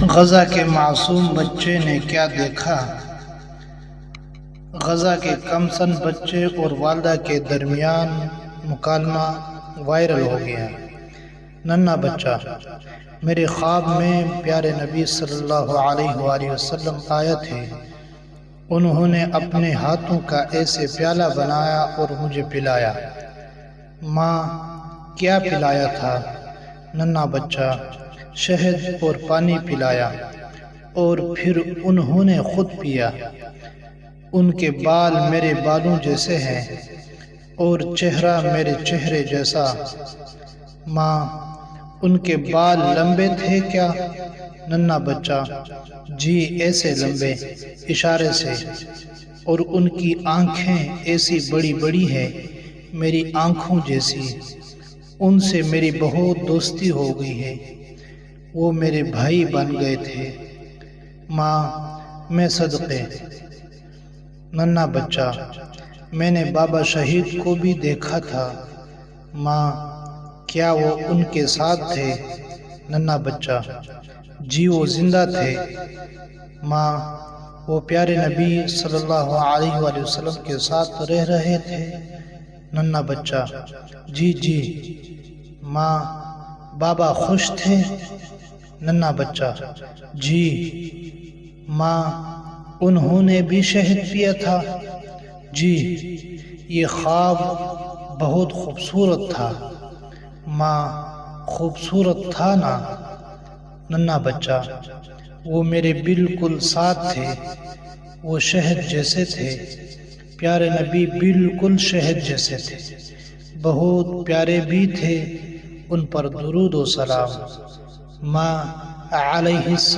غزہ کے معصوم بچے نے کیا دیکھا؟ غزہ کے کم سن بچے اور والدہ کے درمیان مکالمہ وائرل ہو گیا۔ ننھا بچہ: میرے خواب میں پیارے نبی صلی اللہ علیہ وآلہ وسلم آئے تھے۔ انہوں نے اپنے ہاتھوں کا ایسے پیالہ بنایا اور مجھے پلایا۔ ماں: کیا پلایا تھا؟ ننھا بچہ: شہد اور پانی پلایا، اور پھر انہوں نے خود پیا۔ ان کے بال میرے بالوں جیسے ہیں اور چہرہ میرے چہرے جیسا۔ ماں: ان کے بال لمبے تھے کیا؟ ننھا بچہ: جی ایسے لمبے، اشارے سے۔ اور ان کی آنکھیں ایسی بڑی بڑی ہیں، میری آنکھوں جیسی۔ ان سے میری بہت دوستی ہو گئی ہے، وہ میرے بھائی بن گئے تھے۔ ماں: میں صدقے۔ ننھا بچہ: میں نے بابا شہید کو بھی دیکھا تھا۔ ماں: کیا وہ ان کے ساتھ تھے؟ ننھا بچہ: جی وہ زندہ تھے۔ ماں: وہ پیارے نبی صلی اللہ علیہ وآلہ وسلم کے ساتھ رہ رہے تھے؟ ننھا بچہ: جی جی۔ ماں: بابا خوش تھے؟ ننھا بچہ: جی۔ ماں: انہوں نے بھی شہد پیا تھا؟ جی۔ یہ خواب بہت خوبصورت تھا۔ ماں: خوبصورت تھا نا؟ ننھا بچہ: وہ میرے بالکل ساتھ تھے، وہ شہد جیسے تھے، پیارے نبی بالکل شہد جیسے تھے، بہت پیارے بھی تھے، ان پر درود و سلام۔ ماں علیہ السلام